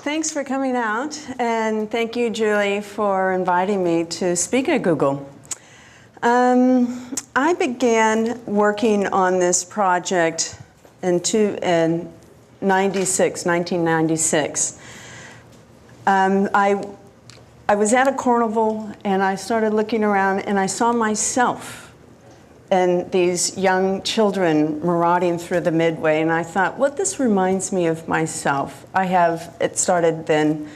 Thanks for coming out, and thank you, Julie, for inviting me to speak at Google. I began working on this project in 1996. I was at a carnival, and I started looking around, and I saw myself and these young children marauding through the Midway, and I thought, well, this reminds me of myself. It started then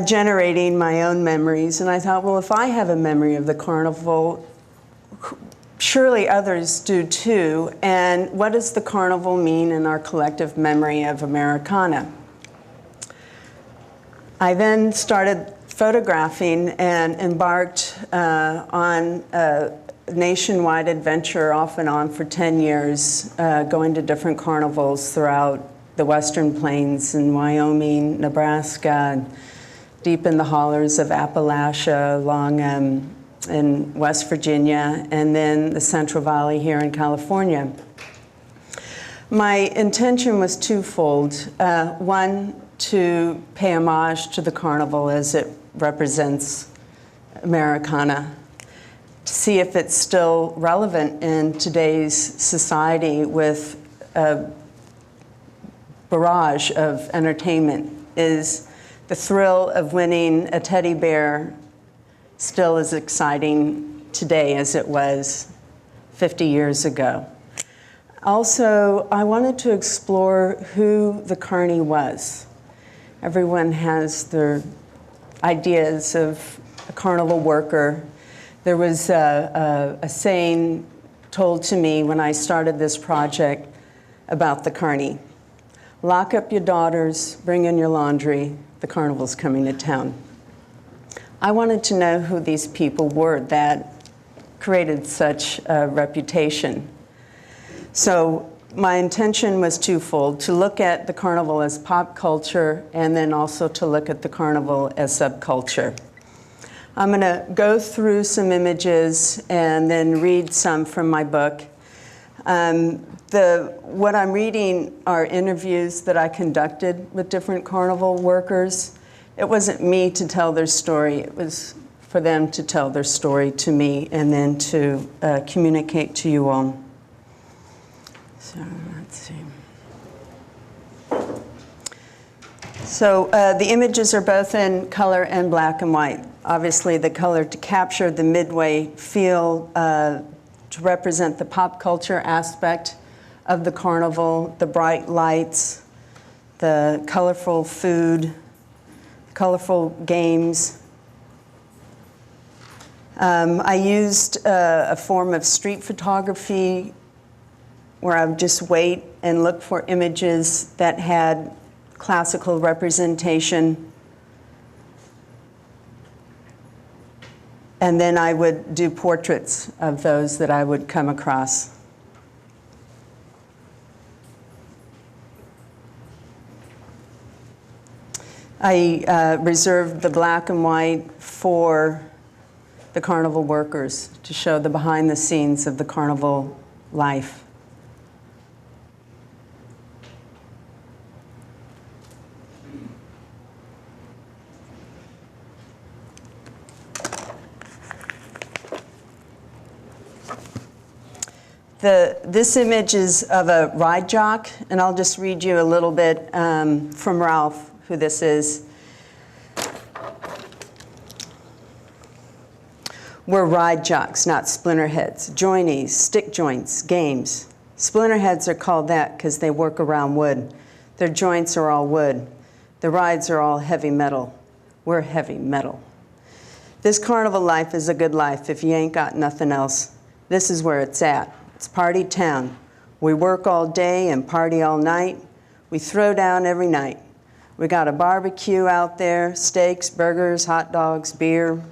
generating my own memories, and I thought, well, if I have a memory of the carnival, surely others do too, and what does the carnival mean in our collective memory of Americana? I then started photographing and embarked on a nationwide adventure off and on for 10 years, going to different carnivals throughout the Western Plains in Wyoming, Nebraska, and deep in the hollers of Appalachia, along in West Virginia, and then the Central Valley here in California. My intention was twofold. One, to pay homage to the carnival as it represents Americana, to see if it's still relevant in today's society with a barrage of entertainment. Is the thrill of winning a teddy bear still as exciting today as it was 50 years ago? Also, I wanted to explore who the Carny was. Everyone has their ideas of a carnival worker. There was a saying told to me when I started this project about the Carny. Lock up your daughters, bring in your laundry, the carnival's coming to town. I wanted to know who these people were that created such a reputation. So my intention was twofold, to look at the carnival as pop culture and then also to look at the carnival as subculture. I'm going to go through some images and then read some from my book. What I'm reading are interviews that I conducted with different carnival workers. It wasn't me to tell their story. It was for them to tell their story to me and then to communicate to you all. So let's see. So the images are both in color and black and white. Obviously, the color to capture the Midway feel, to represent the pop culture aspect of the carnival, the bright lights, the colorful food, colorful games. I used a form of street photography where I would just wait and look for images that had classical representation. And then I would do portraits of those that I would come across. I reserved the black and white for the carnival workers to show the behind the scenes of the carnival life. This image is of a ride jock, and I'll just read you a little bit from Ralph, who this is. We're ride jocks, not splinterheads. Joinies, stick joints, games. Splinterheads are called that because they work around wood. Their joints are all wood. The rides are all heavy metal. We're heavy metal. This carnival life is a good life if you ain't got nothing else. This is where it's at. It's party town. We work all day and party all night. We throw down every night. We got a barbecue out there, steaks, burgers, hot dogs, beer.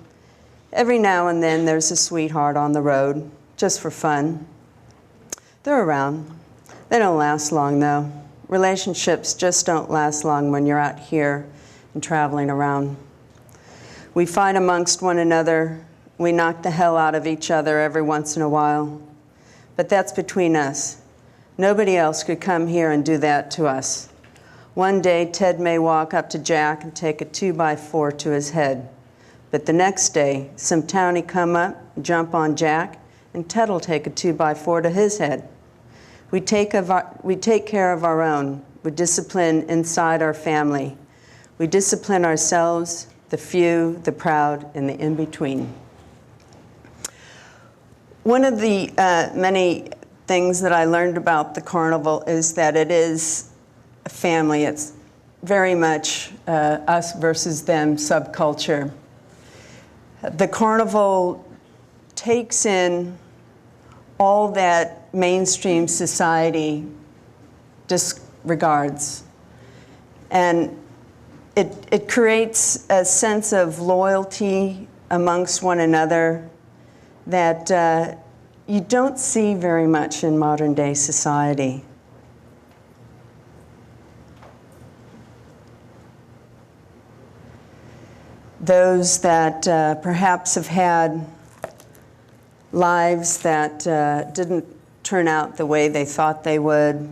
Every now and then there's a sweetheart on the road, just for fun. They're around. They don't last long though. Relationships just don't last long when you're out here and traveling around. We fight amongst one another. We knock the hell out of each other every once in a while. But that's between us. Nobody else could come here and do that to us. One day, Ted may walk up to Jack and take a 2x4 to his head. But the next day, some townie come up, jump on Jack, and Ted'll take a 2x4 to his head. We take care of our own. We discipline inside our family. We discipline ourselves, the few, the proud, and the in-between. One of the many things that I learned about the carnival is that it is a family. It's very much us versus them subculture. The carnival takes in all that mainstream society disregards. And it creates a sense of loyalty amongst one another that you don't see very much in modern day society. Those that perhaps have had lives that didn't turn out the way they thought they would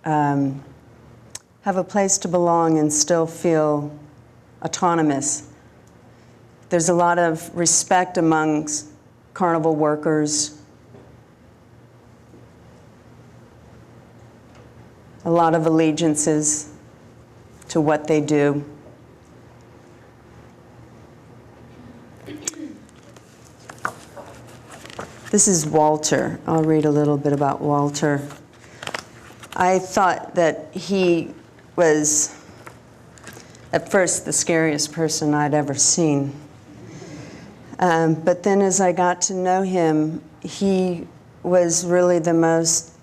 have a place to belong and still feel autonomous. There's a lot of respect amongst carnival workers, a lot of allegiances to what they do. This is Walter. I'll read a little bit about Walter. I thought that he was, at first, the scariest person I'd ever seen. But then as I got to know him, he was really the most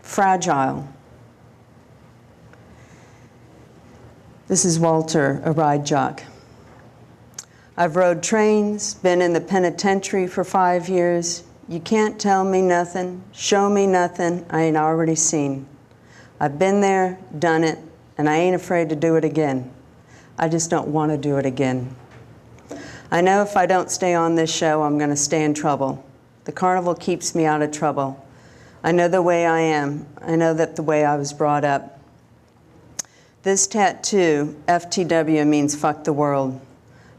fragile. This is Walter, a ride jock. I've rode trains, been in the penitentiary for 5 years. You can't tell me nothing, show me nothing I ain't already seen. I've been there, done it, and I ain't afraid to do it again. I just don't want to do it again. I know if I don't stay on this show, I'm going to stay in trouble. The carnival keeps me out of trouble. I know the way I am. I know that the way I was brought up. This tattoo, FTW, means fuck the world.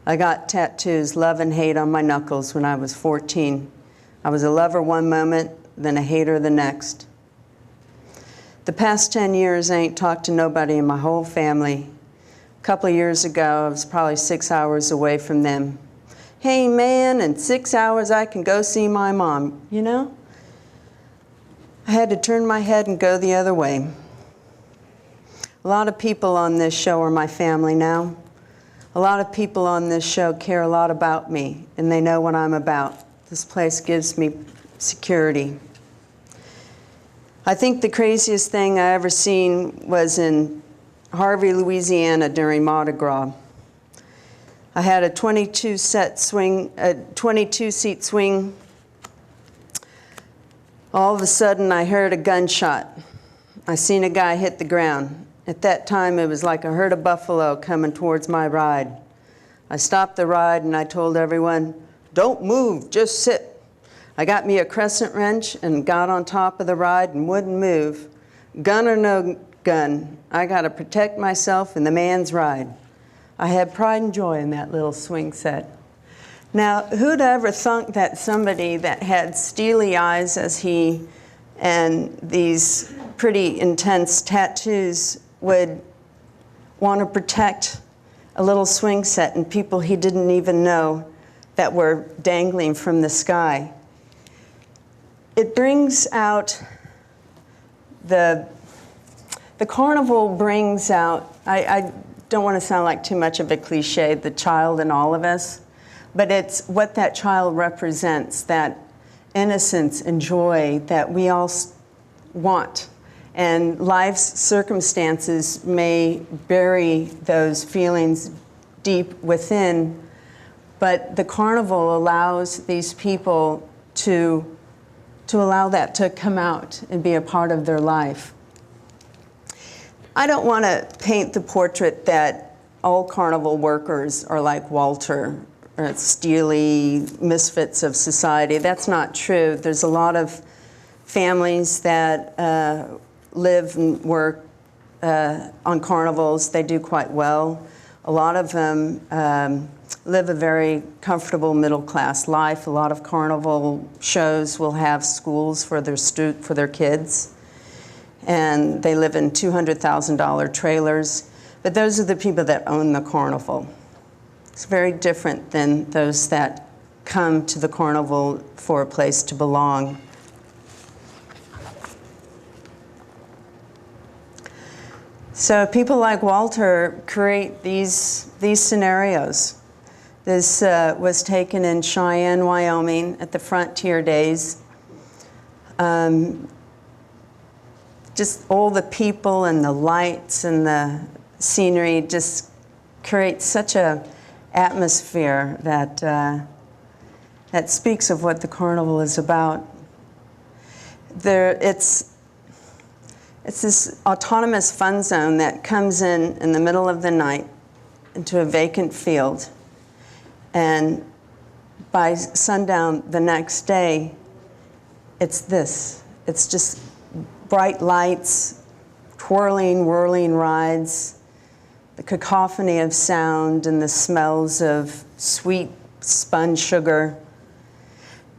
I got tattoos, love and hate, on my knuckles when I was 14. I was a lover one moment, then a hater the next. The past 10 years, I ain't talked to nobody in my whole family. A couple of years ago, I was probably 6 hours away from them. Hey man, in 6 hours I can go see my mom, you know? I had to turn my head and go the other way. A lot of people on this show are my family now. A lot of people on this show care a lot about me, and they know what I'm about. This place gives me security. I think the craziest thing I ever seen was in Harvey, Louisiana during Mardi Gras. I had a 22-seat swing. All of a sudden, I heard a gunshot. I seen a guy hit the ground. At that time, it was like a herd of buffalo coming towards my ride. I stopped the ride and I told everyone, don't move, just sit. I got me a crescent wrench and got on top of the ride and wouldn't move. Gun or no gun, I got to protect myself and the man's ride. I had pride and joy in that little swing set. Now, who'd ever thunk that somebody that had steely eyes as he and these pretty intense tattoos would want to protect a little swing set and people he didn't even know that were dangling from the sky? It brings out the carnival brings out, I don't want to sound like too much of a cliche, the child in all of us, but it's what that child represents, that innocence and joy that we all want. And life's circumstances may bury those feelings deep within, but the carnival allows these people to allow that to come out and be a part of their life. I don't want to paint the portrait that all carnival workers are like Walter, or steely misfits of society. That's not true. There's a lot of families that live and work on carnivals. They do quite well. A lot of them live a very comfortable middle-class life. A lot of carnival shows will have schools for their kids, and they live in $200,000 trailers. But those are the people that own the carnival. It's very different than those that come to the carnival for a place to belong. So people like Walter create these scenarios. This was taken in Cheyenne, Wyoming at the Frontier Days. Just all the people and the lights and the scenery just create such a atmosphere that, that speaks of what the carnival is about. It's this autonomous fun zone that comes in the middle of the night into a vacant field. And by sundown the next day, it's this. It's just bright lights, twirling, whirling rides, the cacophony of sound and the smells of sweet spun sugar.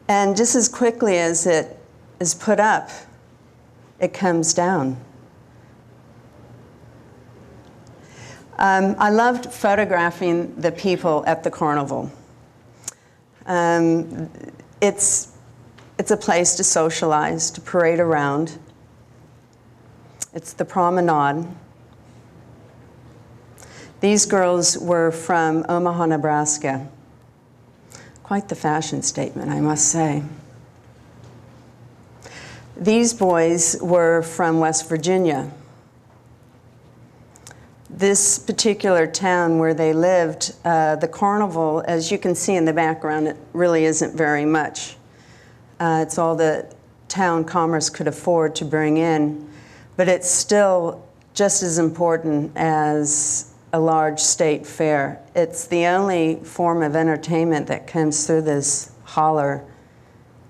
And just as quickly as it is put up, it comes down. I loved photographing the people at the carnival. It's a place to socialize, to parade around. It's the promenade. These girls were from Omaha, Nebraska. Quite the fashion statement, I must say. These boys were from West Virginia. This particular town where they lived, the carnival, as you can see in the background, it really isn't very much. It's all the town commerce could afford to bring in, but it's still just as important as a large state fair. It's the only form of entertainment that comes through this holler,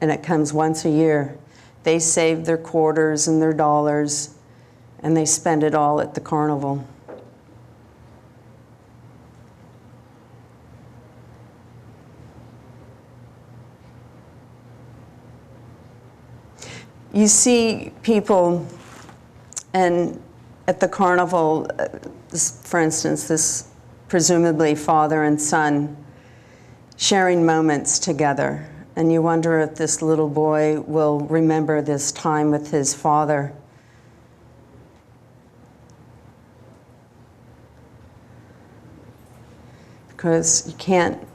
and it comes once a year. They save their quarters and their dollars, and they spend it all at the carnival. You see people at the carnival, for instance, this presumably father and son sharing moments together. And you wonder if this little boy will remember this time with his father. Because you can't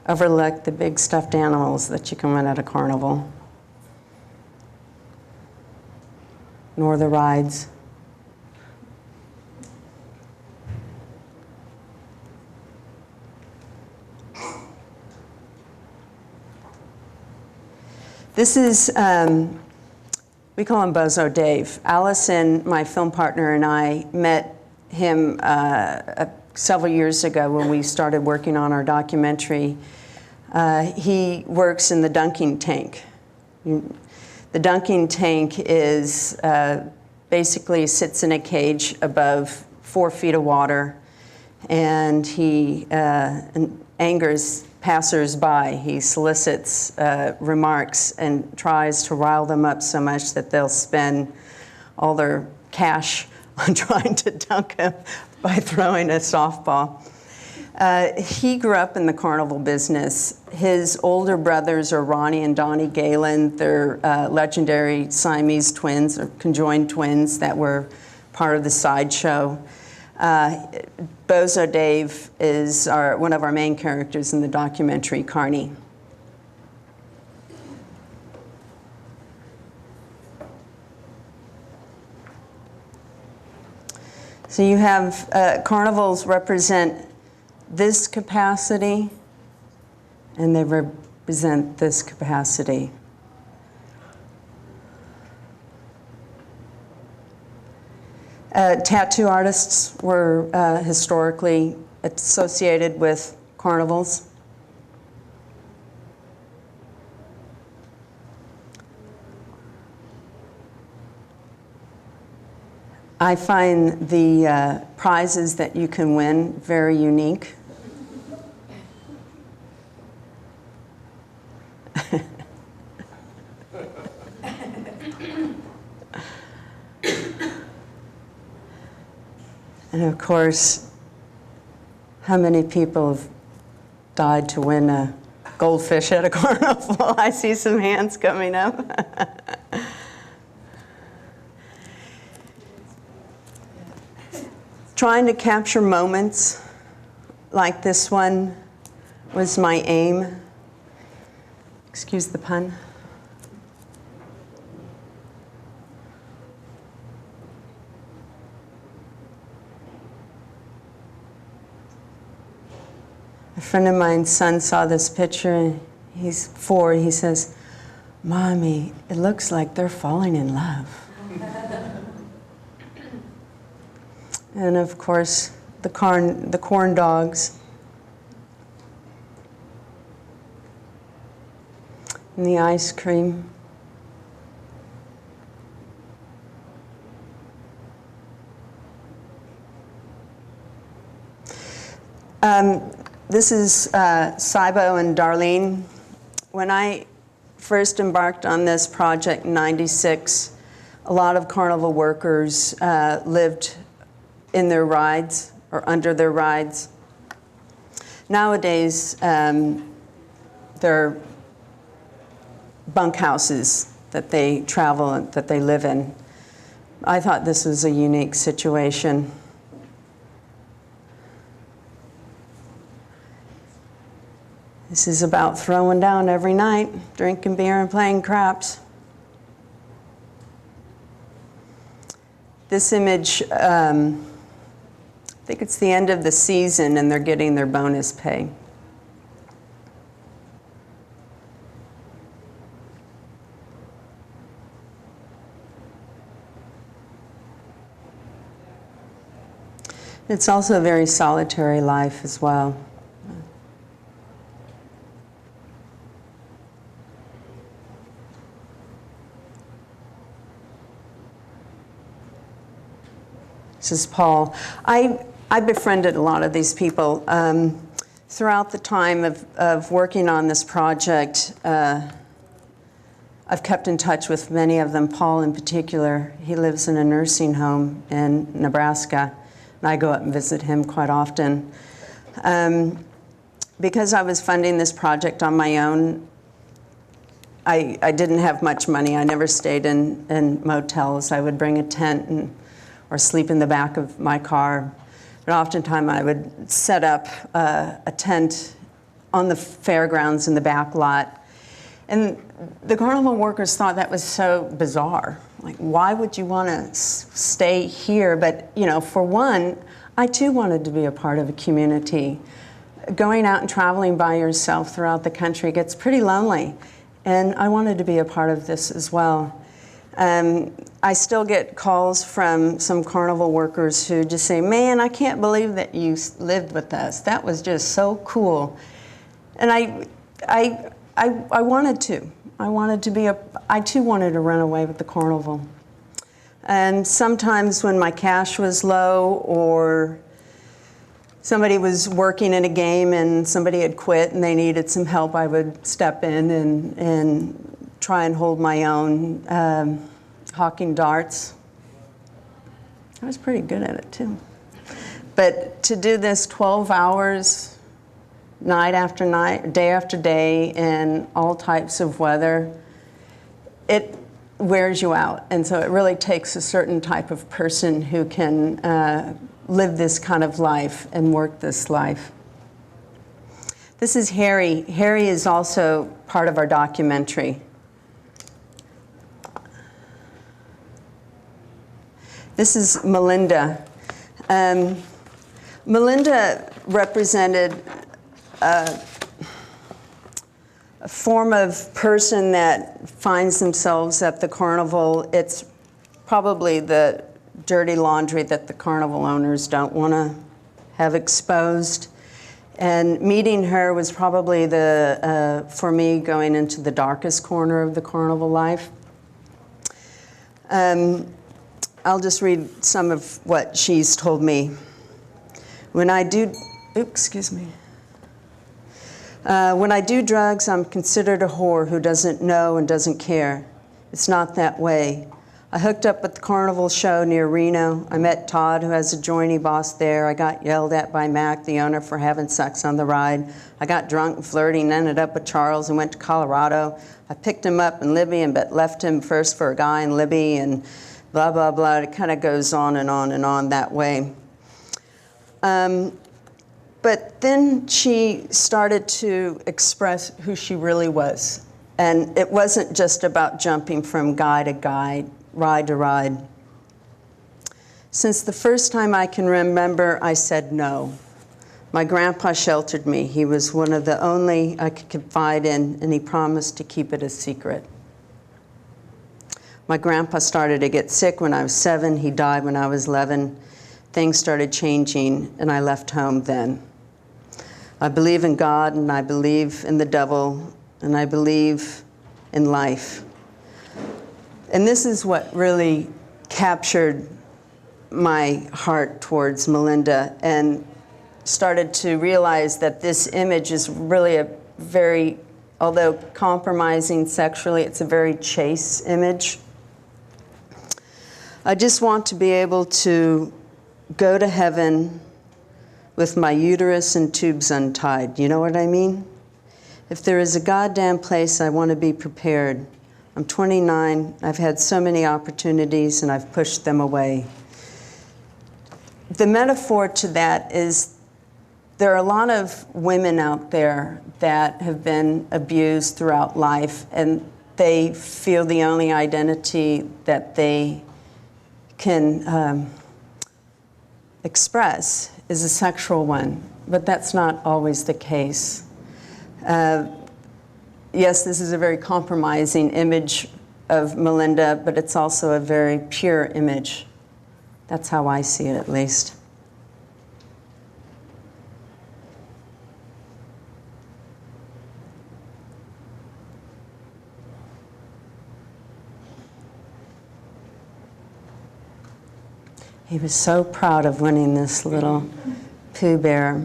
overlook the big stuffed animals that you can win at a carnival, nor the rides. This is, we call him Bozo Dave. Allison, my film partner, and I met him several years ago when we started working on our documentary. He works in the dunking tank. The dunking tank is basically sits in a cage above 4 feet of water, and he angers passers-by. He solicits remarks and tries to rile them up so much that they'll spend all their cash on trying to dunk him by throwing a softball. He grew up in the carnival business. His older brothers are Ronnie and Donnie Galen. They're legendary Siamese twins, or conjoined twins that were part of the sideshow. Bozo Dave is one of our main characters in the documentary, Carny. So you have carnivals represent this capacity, and they represent this capacity. Tattoo artists were historically associated with carnivals. I find the prizes that you can win very unique. And of course, how many people have died to win a goldfish at a carnival? I see some hands coming up. Trying to capture moments like this one was my aim. Excuse the pun. A friend of mine's son saw this picture. He's 4. He says, "Mommy, it looks like they're falling in love." And of course, the corn dogs. And the ice cream. This is Saibo and Darlene. When I first embarked on this project in '96, a lot of carnival workers lived in their rides or under their rides. Nowadays, they're bunkhouses that they travel, that they live in. I thought this was a unique situation. This is about throwing down every night, drinking beer and playing craps. This image, I think it's the end of the season and they're getting their bonus pay. It's also a very solitary life as well. This is Paul. I befriended a lot of these people. Throughout the time of working on this project, I've kept in touch with many of them. Paul in particular, he lives in a nursing home in Nebraska, and I go up and visit him quite often. Because I was funding this project on my own, I didn't have much money. I never stayed in motels. I would bring a tent or sleep in the back of my car. But oftentimes I would set up a tent on the fairgrounds in the back lot. And the carnival workers thought that was so bizarre. Like, why would you want to stay here? But, you know, for one, I too wanted to be a part of a community. Going out and traveling by yourself throughout the country gets pretty lonely. And I wanted to be a part of this as well. I still get calls from some carnival workers who just say, "Man, I can't believe that you lived with us. That was just so cool." And I wanted to. I too wanted to run away with the carnival. And sometimes when my cash was low or somebody was working in a game and somebody had quit and they needed some help, I would step in and try and hold my own, hawking darts. I was pretty good at it too. But to do this 12 hours, night after night, day after day, in all types of weather, it wears you out. And so it really takes a certain type of person who can live this kind of life and work this life. This is Harry. Harry is also part of our documentary. This is Melinda. Melinda represented a form of person that finds themselves at the carnival. It's probably the dirty laundry that the carnival owners don't want to have exposed. And meeting her was probably for me, going into the darkest corner of the carnival life. I'll just read some of what she's told me. When I do, excuse me. When I do drugs, I'm considered a whore who doesn't know and doesn't care. It's not that way. I hooked up at the Carnival show near Reno. I met Todd, who has a joiny boss there. I got yelled at by Mac, the owner, for having sex on the ride. I got drunk and flirty and ended up with Charles and went to Colorado. I picked him up in Libby but left him first for a guy in Libby and blah, blah, blah. It kind of goes on and on and on that way. But then she started to express who she really was. And it wasn't just about jumping from guy to guy, ride to ride. Since the first time I can remember, I said no. My grandpa sheltered me. He was one of the only I could confide in, and he promised to keep it a secret. My grandpa started to get sick when I was 7. He died when I was 11. Things started changing, and I left home then. I believe in God, and I believe in the devil, and I believe in life. And this is what really captured my heart towards Melinda, and started to realize that this image is really a very, although compromising sexually, it's a very chaste image. I just want to be able to go to heaven with my uterus and tubes untied. You know what I mean? If there is a goddamn place, I want to be prepared. I'm 29. I've had so many opportunities, and I've pushed them away. The metaphor to that is there are a lot of women out there that have been abused throughout life, and they feel the only identity that they can express is a sexual one, but that's not always the case. Yes, this is a very compromising image of Melinda, but it's also a very pure image. That's how I see it, at least. He was so proud of winning this little Pooh Bear.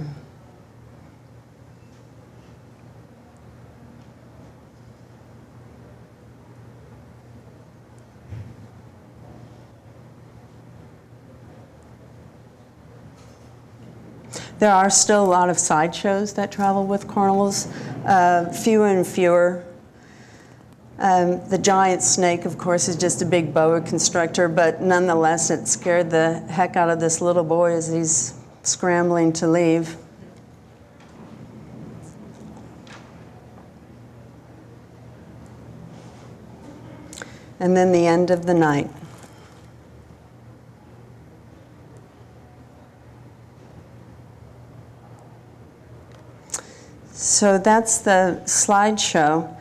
There are still a lot of sideshows that travel with carnivals, fewer and fewer. The giant snake, of course, is just a big boa constrictor, but nonetheless, it scared the heck out of this little boy as he's scrambling to leave. And then the end of the night. So that's the slideshow.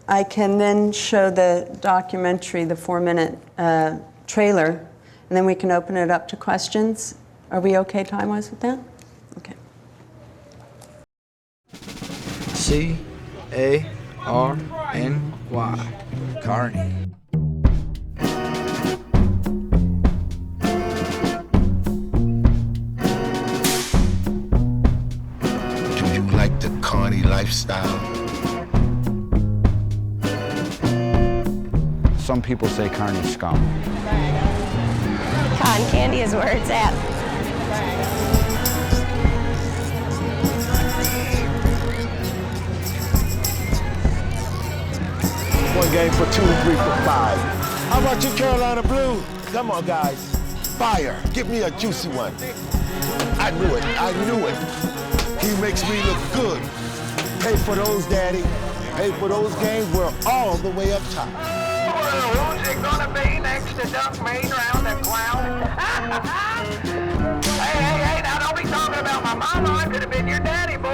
I can then show the documentary, the 4-minute trailer, and then we can open it up to questions. Are we okay time-wise with that? Okay. C-A-R-N-Y, Carny. Do you like the Carny lifestyle? Some people say Carny scum. Cotton candy is where it's at. One game for 2, 3 for 5. How about you, Carolina Blue? Come on, guys. Fire. Give me a juicy one. I knew it. I knew it. He makes me look good. Pay for those, Daddy. Pay for those games. We're all the way up top. Well, who's it gonna be next to Duck Main round the clown? hey, now don't be talking about my mama. I could have been your daddy, boy.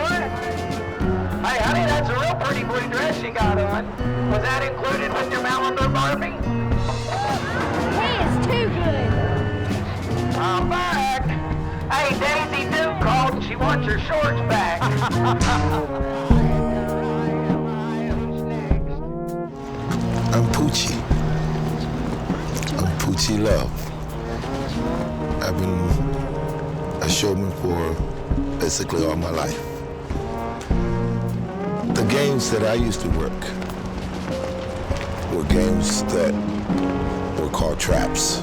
Hey, honey, that's a real pretty blue dress you got on. Was that included with your Malibu Barbie? He is too good. I'm back. Hey, Daisy Duke called and she wants her shorts back. I'm Poochie. I'm Poochie. Gucci love. I've been a showman for basically all my life. The games that I used to work were games that were called traps.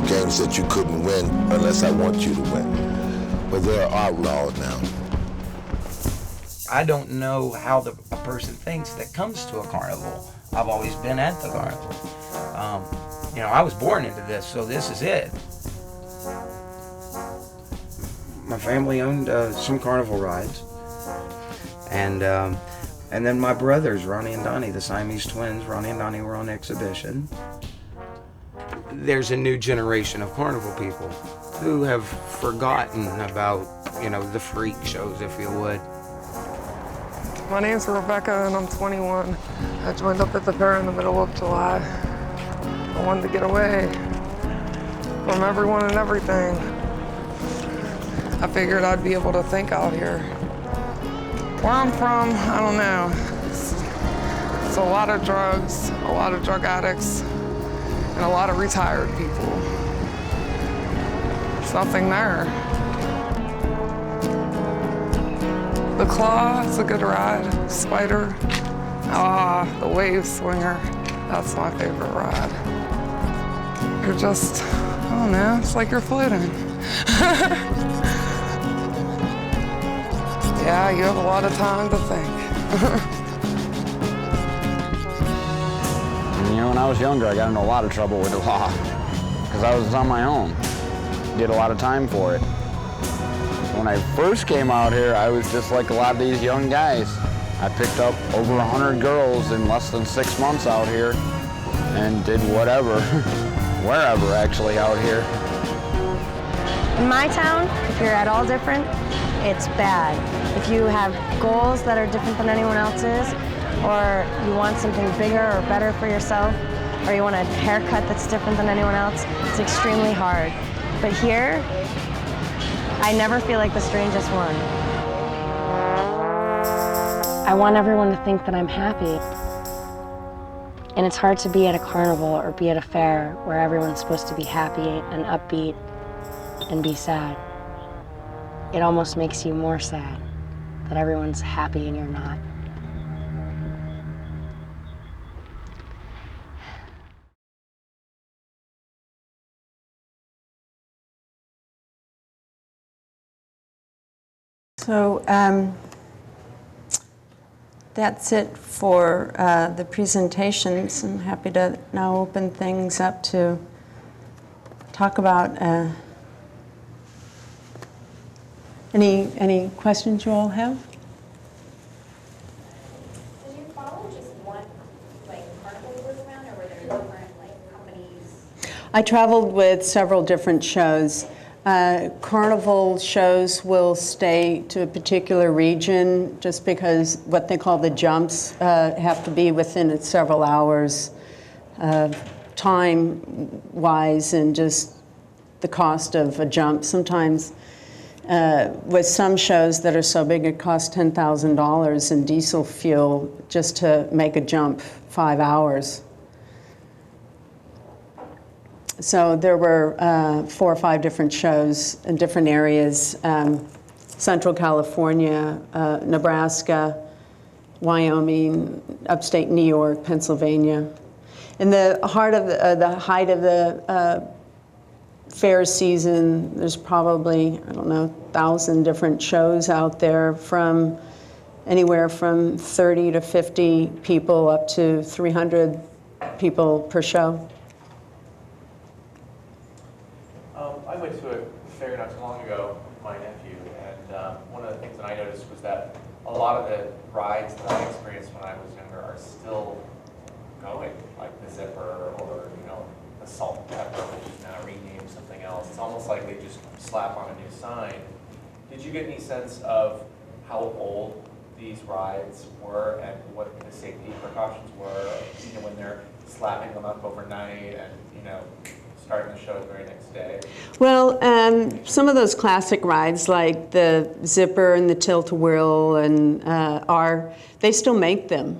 Games that you couldn't win unless I want you to win. But they're outlawed now. I don't know how a person thinks that comes to a carnival. I've always been at the carnival. You know, I was born into this, so this is it. My family owned some carnival rides, and then my brothers, Ronnie and Donnie, the Siamese twins, Ronnie and Donnie were on exhibition. There's a new generation of carnival people who have forgotten about, you know, the freak shows, if you would. My name's Rebecca and I'm 21. I joined up at the fair in the middle of July. I wanted to get away from everyone and everything. I figured I'd be able to think out here. Where I'm from, I don't know. It's a lot of drugs, a lot of drug addicts, and a lot of retired people. There's nothing there. The Claw is a good ride. Spider, the Wave Swinger, that's my favorite ride. You're just, I don't know, it's like you're floating. Yeah, you have a lot of time to think. You know, when I was younger, I got into a lot of trouble with the law because I was on my own. Did a lot of time for it. When I first came out here, I was just like a lot of these young guys. I picked up over 100 girls in less than 6 months out here and did whatever, wherever actually out here. In my town, if you're at all different, it's bad. If you have goals that are different than anyone else's, or you want something bigger or better for yourself, or you want a haircut that's different than anyone else, it's extremely hard. But here, I never feel like the strangest one. I want everyone to think that I'm happy. And it's hard to be at a carnival or be at a fair where everyone's supposed to be happy and upbeat and be sad. It almost makes you more sad that everyone's happy and you're not. So that's it for the presentations. I'm happy to now open things up to talk about any questions you all have? Did you follow just one carnival you were around, or were there different companies? I traveled with several different shows. Carnival shows will stay to a particular region just because what they call the jumps have to be within several hours time-wise and just the cost of a jump. Sometimes with some shows that are so big it costs $10,000 in diesel fuel just to make a jump 5 hours. So there were 4 or 5 different shows in different areas, Central California, Nebraska, Wyoming, upstate New York, Pennsylvania. In the height of the fair season, there's probably, 1,000 different shows out there, from anywhere from 30 to 50 people up to 300 people per show. I went to a fair not too long ago with my nephew, and one of the things that I noticed was that a lot of the rides that I experienced when I was younger are still going, like the Zipper or the Salt and Pepper, which is now renamed something else. It's almost like they just slap on a new sign. Did you get any sense of how old these rides were and what the safety precautions were, when they're slapping them up overnight and starting the show the very next day? Well, some of those classic rides like the Zipper and the Tilt-A-Whirl and they still make them.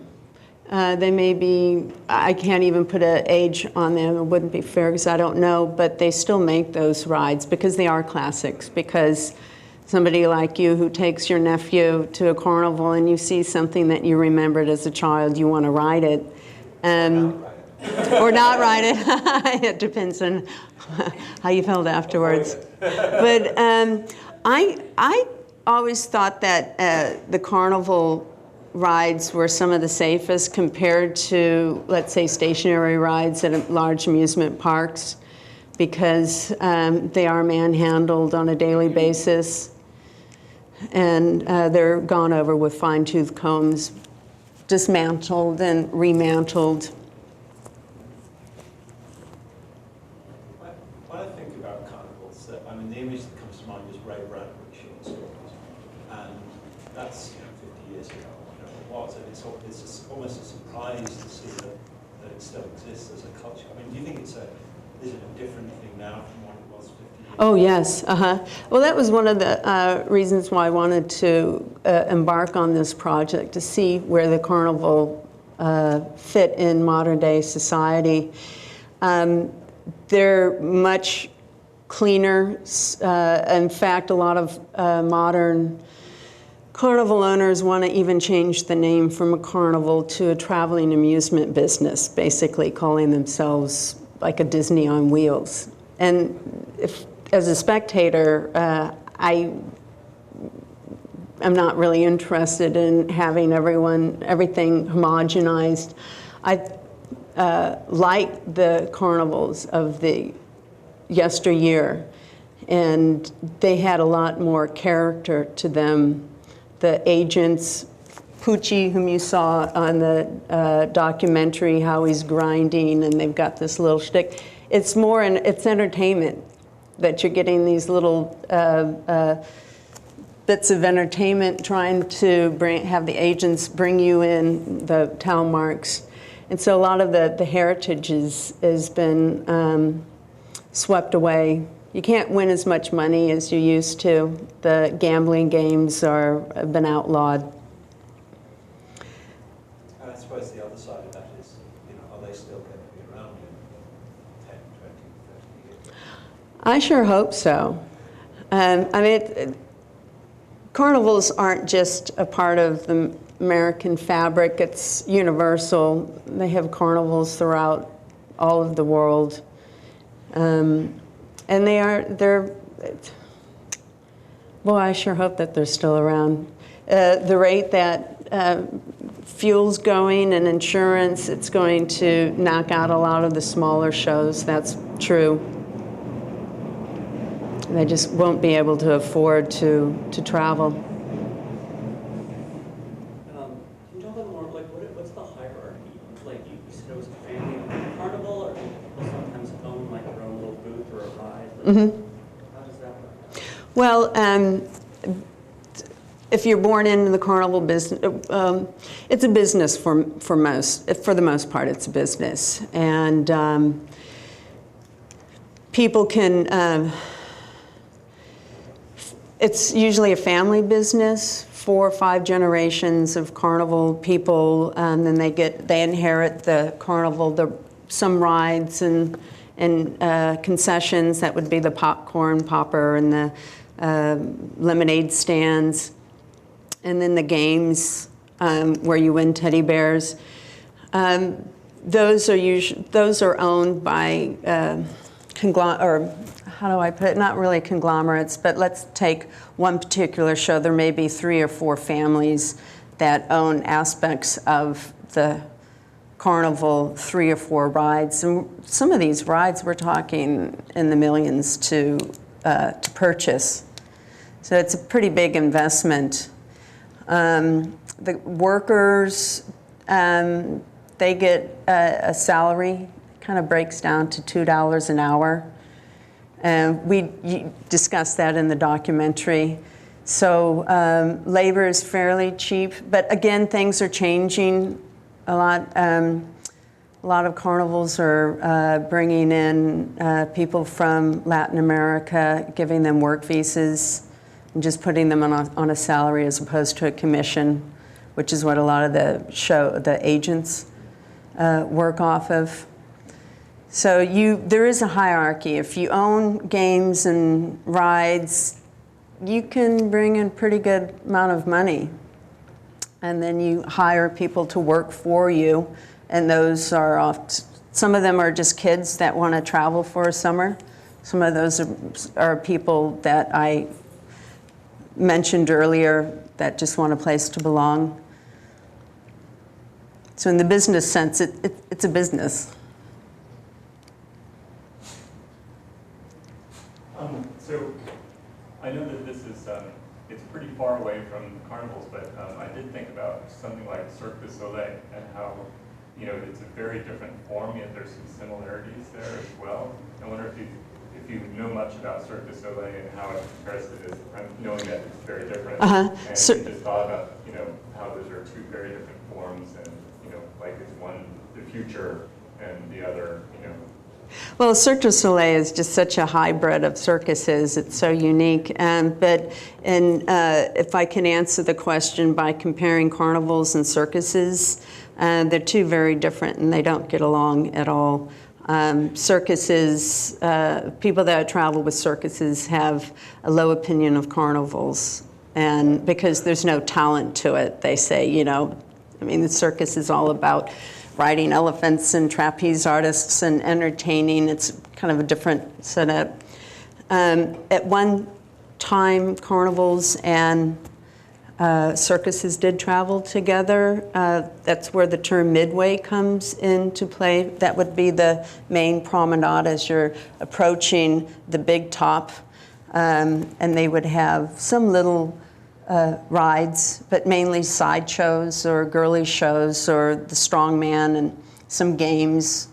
They may be, I can't even put an age on them. It wouldn't be fair because I don't know, but they still make those rides because they are classics. Because somebody like you who takes your nephew to a carnival and you see something that you remembered as a child, you want to ride it. Or not ride it. It depends on how you felt afterwards. But I always thought that the carnival rides were some of the safest compared to, let's say, stationary rides at large amusement parks, because they are manhandled on a daily basis, and they're gone over with fine-tooth combs, dismantled and remantled. When I think about carnivals, I mean, the image that comes to mind is Ray Bradbury short stories, and that's 50 years ago, whatever it was, and it's almost a surprise to see that it still exists as a culture. I mean, do you think is it a different thing now from what it was 50 years ago? Oh, yes. Well, that was one of the reasons why I wanted to embark on this project, to see where the carnival fit in modern day society. They're much cleaner. In fact, a lot of modern carnival owners want to even change the name from a carnival to a traveling amusement business, basically calling themselves like a Disney on wheels. And if, as a spectator, I am not really interested in having everything homogenized. I like the carnivals of the yesteryear, and they had a lot more character to them. The agents, Poochie, whom you saw on the documentary, how he's grinding, and they've got this little shtick. It's more, it's entertainment, that you're getting these little bits of entertainment, trying to have the agents bring you in the town marks. And so a lot of the heritage has been swept away. You can't win as much money as you used to. The gambling games have been outlawed. And I suppose the other side of that is, are they still going to be around in 10, 20, 30 years? I sure hope so. I mean, carnivals aren't just a part of the American fabric, it's universal. They have carnivals throughout all of the world. And boy, I sure hope that they're still around. The rate that fuel's going and insurance, it's going to knock out a lot of the smaller shows, that's true. They just won't be able to afford to travel. Can you talk a little more, like, what's the hierarchy? Like, you said it was a family carnival, or do people sometimes own like their own little booth or a ride? Mm-hmm. How does that work? Well, if you're born into the carnival business, it's a business for the most part. It's a business, and people can. It's usually a family business, 4 or 5 generations of carnival people, and then they inherit the carnival, some rides and concessions. That would be the popcorn popper and the lemonade stands, and then the games where you win teddy bears. Those are owned by how do I put it? Not really conglomerates, but let's take one particular show. There may be 3 or 4 families that own aspects of the carnival, 3 or 4 rides. And some of these rides, we're talking in the millions to purchase. So it's a pretty big investment. The workers, they get a salary, kind of breaks down to $2 an hour. We discussed that in the documentary. So labor is fairly cheap, but again, things are changing a lot. A lot of carnivals are bringing in people from Latin America, giving them work visas, and just putting them on a salary as opposed to a commission, which is what a lot of the agents work off of. So there is a hierarchy. If you own games and rides, you can bring in pretty good amount of money. And then you hire people to work for you, and those are some of them are just kids that want to travel for a summer. Some of those are people that I mentioned earlier that just want a place to belong. So in the business sense, it's a business. So I know that this is, it's pretty far away from carnivals, but I did think about something like Cirque du Soleil and how, you know, it's a very different form, yet there's some similarities there as well. I wonder if you know much about Cirque du Soleil and how it compares to this, knowing that it's very different. And So, you just thought about, you know, how those are two very different forms, and, you know, like is one the future and the other, you know. well, Cirque du Soleil is just such a hybrid of circuses. It's so unique. But if I can answer the question by comparing carnivals and circuses, they're two very different, and they don't get along at all. Circuses, people that travel with circuses have a low opinion of carnivals, and because there's no talent to it, they say, you know, I mean, the circus is all about riding elephants and trapeze artists and entertaining. It's kind of a different setup. At one time, carnivals and circuses did travel together. That's where the term Midway comes into play. That would be the main promenade as you're approaching the big top. And they would have some little rides, but mainly sideshows or girly shows or the strongman and some games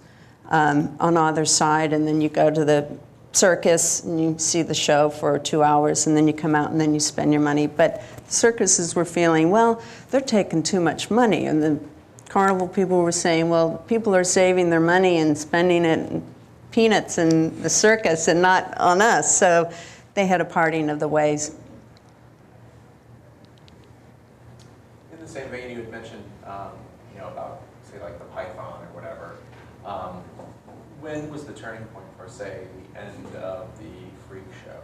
on either side. And then you go to the circus and you see the show for 2 hours, and then you come out and then you spend your money. But circuses were feeling, well, they're taking too much money. And the carnival people were saying, well, people are saving their money and spending it in peanuts in the circus and not on us. So they had a parting of the ways. In the same vein, you had mentioned, you know, about, say, like the Python or whatever. When was the turning point for, say, the end of the freak show?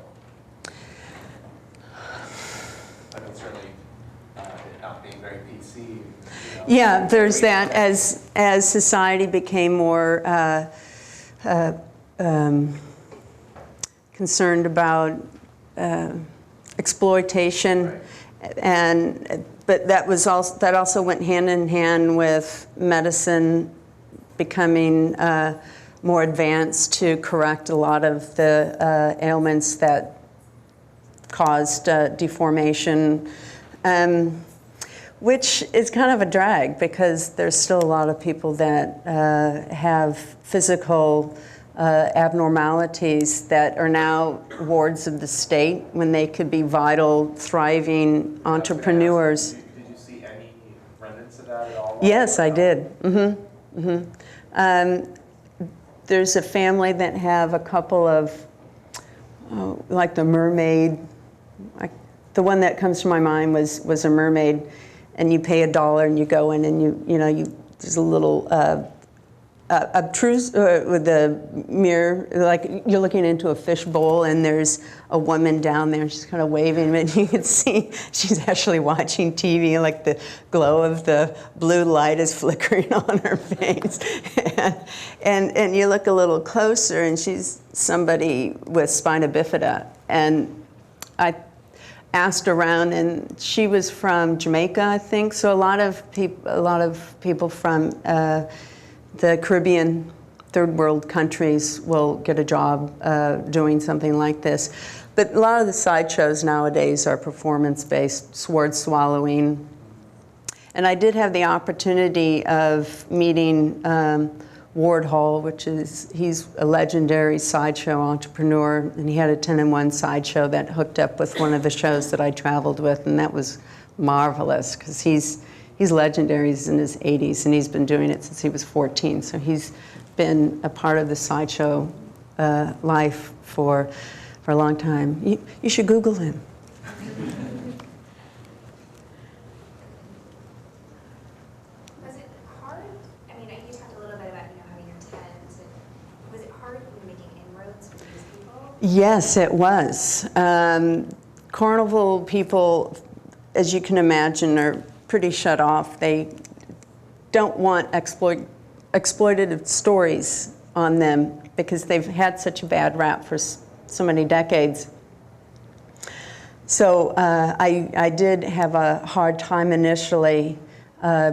I mean, certainly it not being very PC. You know, Yeah, there's that. As society became more concerned about exploitation, right. But that also went hand in hand with medicine becoming more advanced to correct a lot of the ailments that caused deformation, which is kind of a drag because there's still a lot of people that have physical abnormalities that are now wards of the state when they could be vital, thriving entrepreneurs. Did you see any remnants of that at all? Yes, I did. There's a family that have a couple of, like the mermaid. The one that comes to my mind was a mermaid, and you pay $1 and you go in and there's a little obtrusive with a mirror, like you're looking into a fish bowl, and there's a woman down there. She's kind of waving, and you can see she's actually watching TV. Like the glow of the blue light is flickering on her face, and you look a little closer, and she's somebody with spina bifida. And I asked around, and she was from Jamaica, I think. So a lot of people from the Caribbean, third world countries will get a job doing something like this. But a lot of the sideshows nowadays are performance-based, sword swallowing. And I did have the opportunity of meeting Ward Hall, he's a legendary sideshow entrepreneur, and he had a 10-in-1 sideshow that hooked up with one of the shows that I traveled with, and that was marvelous because he's legendary. He's in his 80s, and he's been doing it since he was 14. So he's been a part of the sideshow life for a long time. You should Google him. Yes, it was. Carnival people, as you can imagine, are pretty shut off. They don't want exploitative stories on them because they've had such a bad rap for so many decades. So I did have a hard time initially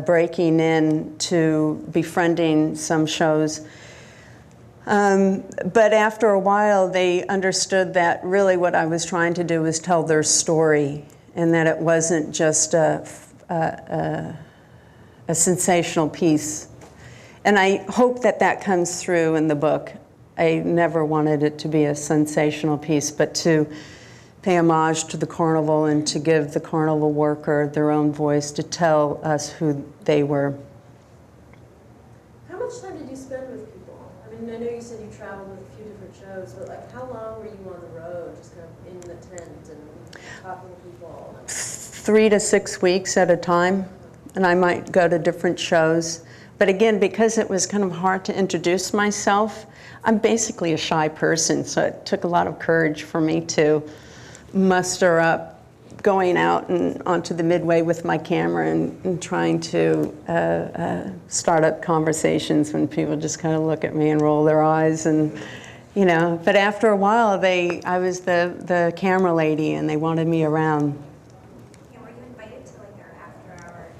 breaking in to befriending some shows. But after a while, they understood that really what I was trying to do was tell their story, and that it wasn't just a sensational piece. And I hope that that comes through in the book. I never wanted it to be a sensational piece, but to pay homage to the carnival and to give the carnival worker their own voice, to tell us who they were. How much time did you spend with people? I mean, I know you said you traveled with a few different shows, but like how long were you on the road, just kind of in the tent and talking to people? 3 to 6 weeks at a time, and I might go to different shows. But again, because it was kind of hard to introduce myself, I'm basically a shy person, so it took a lot of courage for me to muster up going out and onto the Midway with my camera and trying to start up conversations when people just kind of look at me and roll their eyes, and you know. But after a while, I was the camera lady, and they wanted me around. Yeah, were you invited to like their after-hour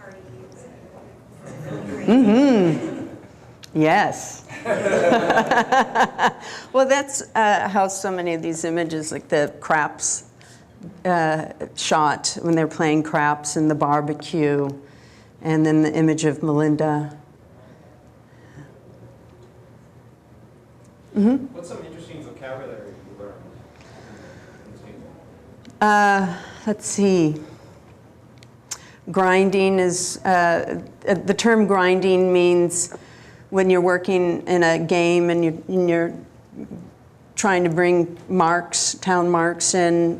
parties? Mm-hmm. Yes. Well, that's how so many of these images, like the craps shot when they're playing craps and the barbecue, and then the image of Melinda. Mm-hmm. What's some interesting vocabulary you learned? Let's see. Grinding is, the term grinding means when you're working in a game and you're trying to bring marks, town marks in,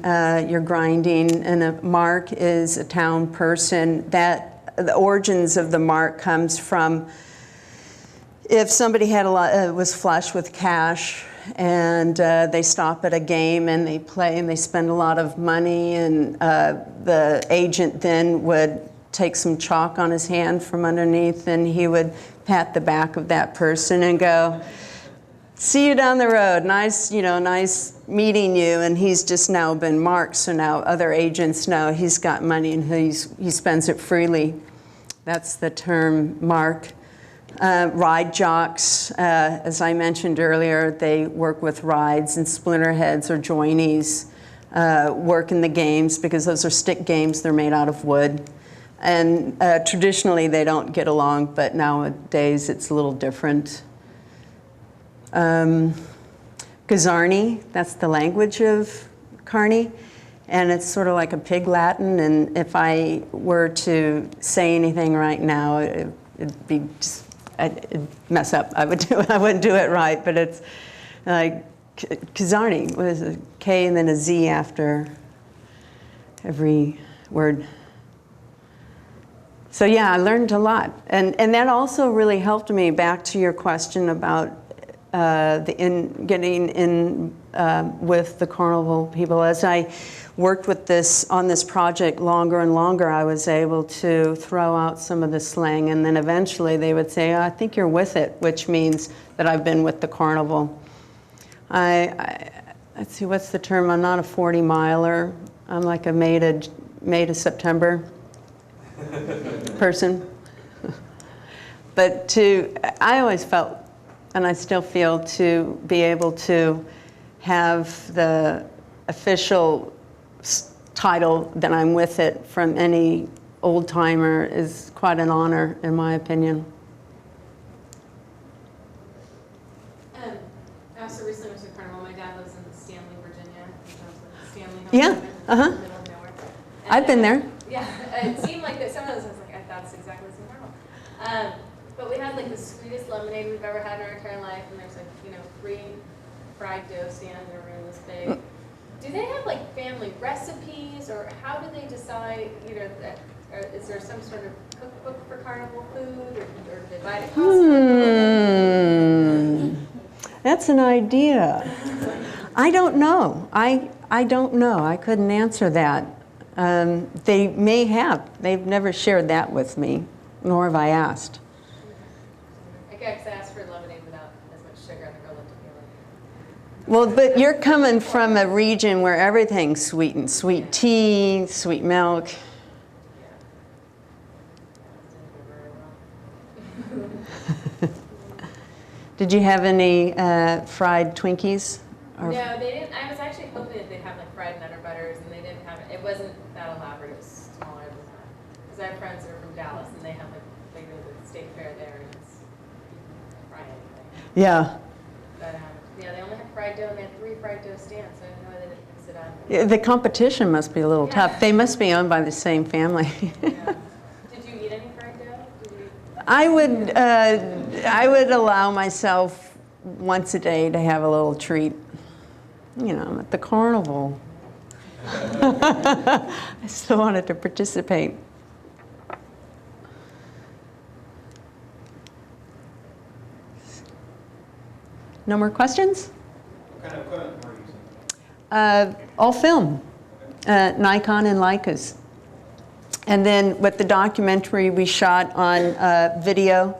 you're grinding, and a mark is a town person. That the origins of the mark comes from if somebody had was flush with cash, and they stop at a game and they play and they spend a lot of money, and the agent then would take some chalk on his hand from underneath, and he would pat the back of that person and go, "See you down the road. Nice, nice meeting you." And he's just now been marked, so now other agents know he's got money and he spends it freely. That's the term mark. Ride jocks, as I mentioned earlier, they work with rides, and splinterheads or joinies work in the games because those are stick games. They're made out of wood. And traditionally they don't get along, but nowadays it's a little different. Gazarni, that's the language of Carny, and it's sort of like a pig Latin, and if I were to say anything right now, it'd be just, I'd mess up. I wouldn't do it right, but it's like Gazarni was a K and then a Z after every word. So yeah, I learned a lot, and that also really helped me. Back to your question about getting in with the carnival people. As I worked with on this project longer and longer, I was able to throw out some of the slang, and then eventually they would say, "I think you're with it," which means that I've been with the carnival. Let's see, what's the term? I'm not a 40-miler. I'm like a May to September person. But I always felt, and I still feel, to be able to have the official title that I'm with it from any old timer is quite an honor, in my opinion. I also recently went to Carnival. My dad lives in Stanley, Virginia. Stanley, yeah, in the middle of nowhere. I've been there. Yeah, it seemed like that. Some of those, I was like, that's exactly the same Carnival. But we had like the sweetest lemonade we've ever had in our entire life, and there's like 3 fried dough stands in a room this big. Do they have like family recipes, or how do they decide? Is there some sort of cookbook for carnival food, or do they buy it at Costco? That's an idea. I don't know. I don't know. I couldn't answer that. They may have. They've never shared that with me, nor have I asked. I guess ask for lemonade without as much sugar on the relative feeling. Well, but you're coming from a region where everything's sweetened. Sweet tea, sweet milk. Did you have any fried Twinkies? No, they didn't. I was actually hoping that they'd have like fried Nutter Butters, and they didn't have it. It wasn't that elaborate. It was smaller than that. Because I have friends that are from Dallas, and they have like they go to the state fair there, and it's fried anything. Yeah. But yeah, they only had fried dough, and they had 3 fried dough stands, so I didn't know they didn't mix it up. Yeah, the competition must be a little tough. They must be owned by the same family. Yeah. Did you eat any fried dough? Did you eat? I would allow myself once a day to have a little treat. You know, I'm at the carnival. I still wanted to participate. No more questions? What kind of equipment were you using? All film, Nikon and Leicas. And then with the documentary we shot on video,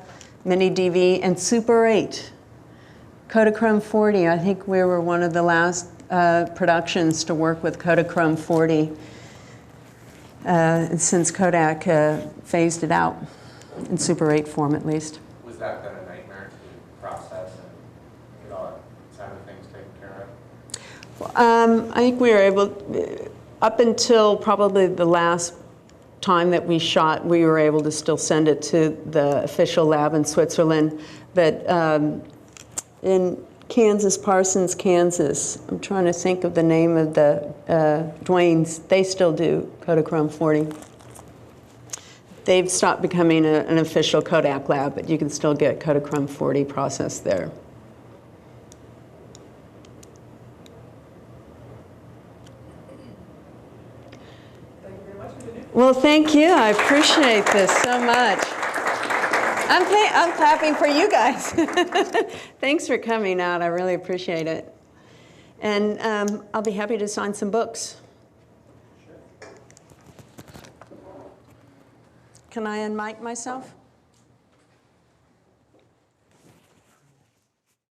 mini DV, and Super 8. Kodachrome 40, I think we were one of the last productions to work with Kodachrome 40 since Kodak phased it out, in Super 8 form at least. Was that then a nightmare to process and get all that side of things taken care of? I think we were able, up until probably the last time that we shot, we were able to still send it to the official lab in Switzerland. But in Kansas, Parsons, Kansas, I'm trying to think of the name of the Dwayne's, they still do Kodachrome 40. They've stopped becoming an official Kodak lab, but you can still get Kodachrome 40 processed there. Well, thank you. I appreciate this so much. I'm clapping for you guys. Thanks for coming out. I really appreciate it. And I'll be happy to sign some books. Can I unmic myself?